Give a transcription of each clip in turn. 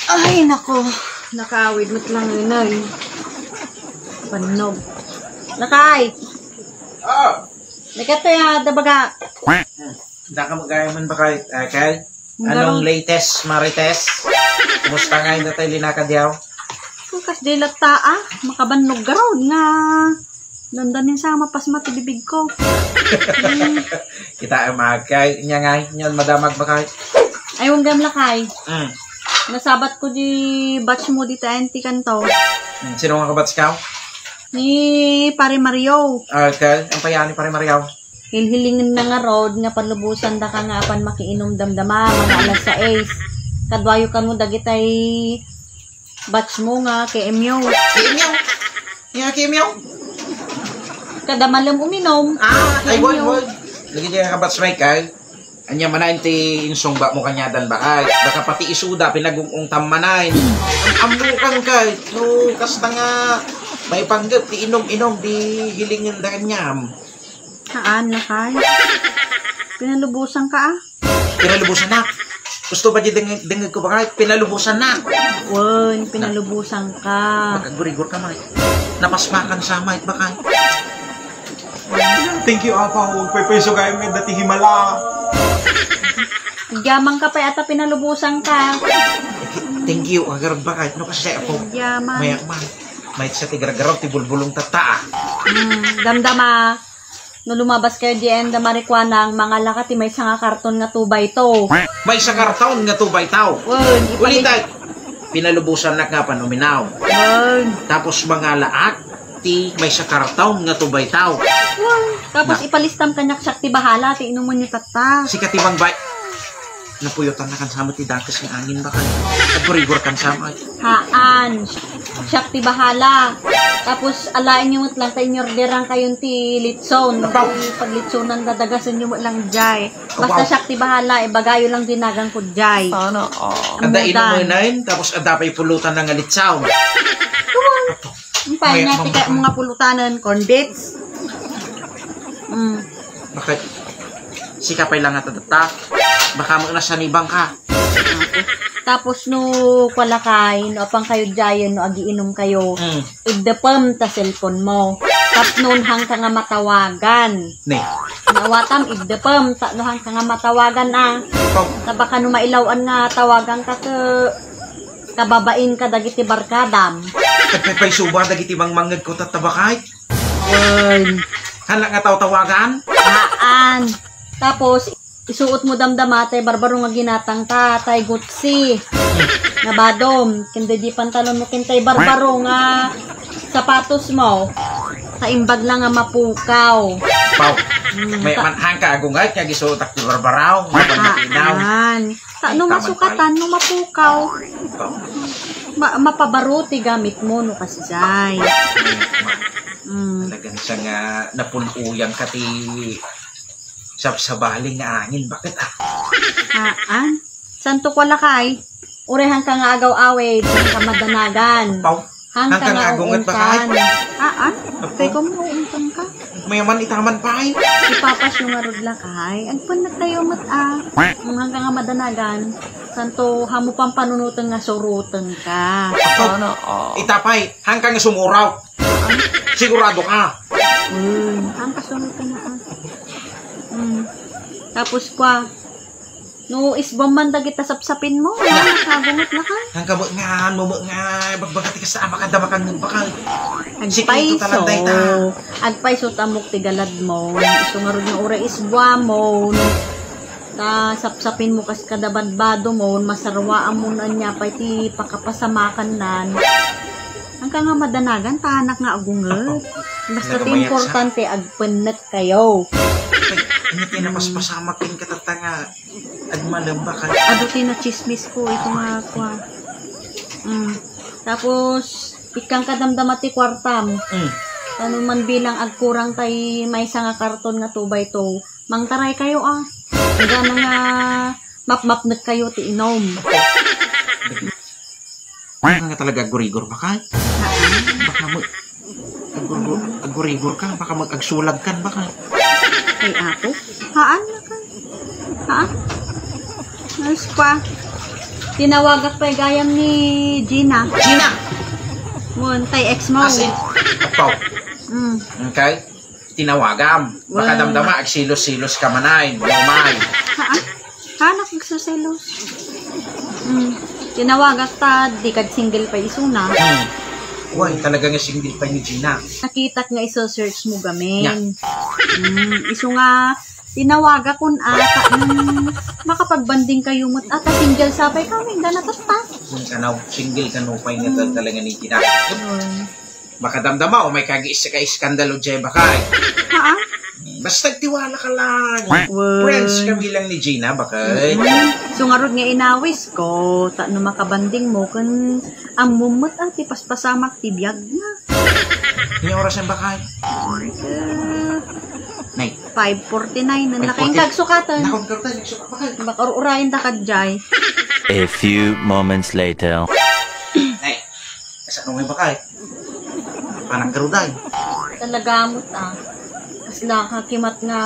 Ay, nako. Nakawid mo't lang yun ay. Panog. Lakay! Oh! Nagkato ya, dabaga. Hindi ka magaya man ba kay? Anong latest, marites? Kumusta nga yung tayo linakadyaw? Sukas di lata makabannog garaw nga. Dandanin sa mapas matibibig ko. Kita ay magkay. Inya nga, inyan madamag ba kay? Ay, wong gam lakay. Nasabat ko di batch mo di taenti kanto. Sino nga kabats ka? Ni Pare Mario. Okay, ang payani Pare Mario. Hilhilingin na nga road nga palubusan da ka nga apan makiinom damdama mga alas 6. Kadwayo ka mo dagitay batch mo nga kay Emyo. Kimyo? Nga Kimyo? Kada malam uminom. Ay wag. Lagi niya kabats may kay. Anya manayin ti insong ba mo kanyadan ba kay? Baka pati isuda pinagungong tamanayin. Ang ambukan kay. No, kasta nga may panggap ti inom-inom di hilingin da kanyam. Haan lakay. Pinalubusan ka Pinalubusan na. Gusto ba di dengag ko ba kay? Pinalubusan na. Wen, pinalubusan ka. Magagurigor ka may. Napasmakan sa may ba kay? Thank you, Apa. Huwag peso kayo may dati himala. Gyamang ka pa ata pinalubusan ka. Thank you. Agarod ba kahit no kasi ako. Gyamang. Mayak man. May sa tigar-garaw ti bulbulong tata. Damdama. No lumabas kayo diyan da marikwana ang mga lakati may sanga karton nga tubay to. May sa karton nga tubay tao. Wen, Ulitan. Pinalubusan na nga panuminaw. Wen. Tapos mga laak ti may sa karton nga tubay tao. Tapos ipalistam kanyak sakti bahala ti inuman niyo tata. Si katibang bay. Napuyotan na kan sama ti dakas ng angin ba kan? Agurigor kan sama. Haan. Sakti bahala. Tapos alain nyo lang tayo nyorderang kayon ti litson. Pag litsonan dadagasan nyo lang jay. Basta sakti bahala, bagayo lang dinagang ko jay. Sana, Ada inumayin, tapos ada pa'y pulutan ng alitsaw. Impay natin kayo mga pulutanan, corn bits. Bakit? Si kapay lang at atata. Baka magnasanibang ka. Tapos no kwalakay, no apang kayo jayon, no agiinom kayo. Idepam ta cellphone mo. Tap noon hang ka nga matawagan. Ne. Nawatam idepam ta no hang ka nga matawagan Tabaka no mailawan nga tawagan ka kababain ka dagiti barkadam. Pagpapay suba dagiti bang mangad ko tatabakay. Wen. Hala nga tawagan. Haan. Tapos isuot mo damdama tay barbaro nga ginatang ta tay gutsi. Nabadom, kinde di pantalon mo kintay barbaro nga sapatos mo. Sa imbag lang nga mapukaw. Pau. May manhang ka agungay kaya gisuot ak ti barbaraw. Mapanatinaw. Sa no masukatan no mapukaw. Mapabaro ti gamit mo no kasjay. Talagang siya nga napuluyang ka ti sabsabaling nga angin. Bakit Haan? Santo kwala kay? Urehan ka nga agaw-away, saan ka madanagan. Pau? Hang ka nga agungat ba uungkan. kay? Haan? Kaya kung uungkan ka? Mayaman itaman pa ay. Ipapas yung marudla kay. Ang panag tayo hang ka nga madanagan. Santo hamo pang panunutan nga surutan ka. Sana, Itapay. Hanggang nga sumuraw. Sigurado ka. Hang ka surutan na Tapos kwa, no isbom man dagita sapsapin mo. Nakabungot na ka. Hanggang mo nga bagbagati ka sa amakadama kang bakal. Agpaiso. Agpaiso tamok tigalad mo. Iso nga rin nga ura isbwa mo. Ta sapsapin mo kas kadabadbado mo. Masarwaan mo na niya pa iti pakapasamakan nan. Hanggang nga madanagan, tahanak nga agungal. Basta ti importante agpanet kayo. Ano tinapaspasamak yung katata nga agmalamba ka. Ado na chismis ko. Ito nga kwa. Tapos, ikang kadamdamati kwartam. Ano man bilang agkurang tay may nga karton nga tubay to. Mangtaray kayo Naga na nga map-mapnet kayo ti inom. Nga talaga agurigor ba ka? Baka mo agurigor ka. Baka mag-agsulag kan ba ka? Ay ako? Haan na ka? Haan? Nurse pa? tinawagak pa gayam ni Gina. Gina! Mon, tay ex mo. As in, apaw. Mm. Okay? Tinawagam. Baka Wow. damdama, agsilos-silos ka manayin. Lumay. Hanak nagsaselos. Tinawagak ta, di kad single pa isuna. Uy, talaga nga single pa ni Gina. Nakitak nga iso-search mo gamin. Yeah. Iso nga, tinawaga kun ata, makapagbanding kayo mo't ata single sapay kami, ganatas ta. Kung kanaw, single ka no, pa'y nga talaga ni Gina. Baka damdama, o may kag-isa ka iskandalo dyan bakay. Haa? Basta tiwala ka lang. Wow. Friends kami lang ni Gina, bakay. So nga rod nga inawis ko, ta no makabanding mo, kun ang mumot ang tipaspasamak tibiyag na. Yung oras ang bakay. Nay. 5:49 na 5:40. laking kagsukatan. Nakontrata, nagsuka bakay. Bakarurayin ta kadjay. A few moments later. Nay, asa nung may bakay? Panang karuday. Talagamot Kas nakakimat nga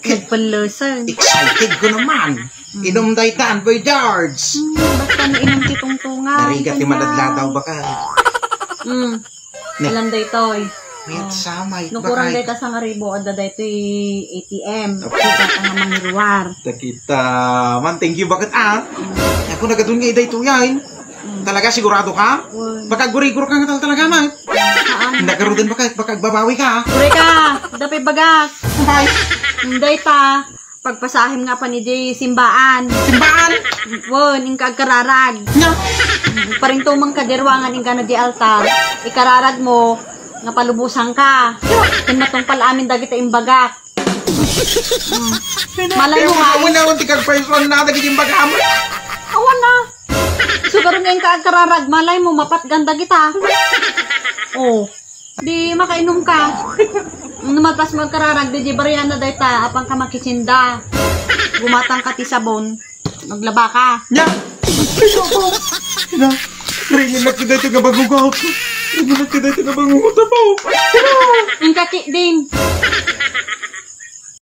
nagpalasan. Excited ko naman. Inom daytan, boy Dards. Basta na inang titungtungan. Narigat yung madadlataw bakay. Ne. Alam day toy. Mayat samay, Nung kurang day bakay. ta sa ngaribo, ada day toy ATM. Okay. Kita ka nga mangiruar. Kita, man, thank you, bakit Ako nagadun nga iday tuyain. Talaga, sigurado ka? Baka guri-gur ka nga talaga, man. Saan? Nagkaroon bakit, baka babawi ka. Ure ka! Dapay bagak! Bye. Day ta. Pagpasahim nga pa ni Jay simbaan. Simbaan! Won, ing kagkararag. Nga. Paring tumang kadirwangan ing ka na di altar. Ikararag mo, nga palubusan ka. Kung matong pala-amin dagit ang bagak. Malay mo nga. Kaya mo na, tikag person na, nagiging bagam. Awan na. Sugar nga yung kaagkararag, malay mo, mapat ganda kita. Oh, di makainom ka. Namatas mo kararag, di bariyan na dayta, apang ka makitsinda. Gumatang ka ti sabon, maglaba ka. Nga. Nga. Ringin na kita ito nga bagugaw. Ringin na kita ito nga bagugaw. Yung kaki din.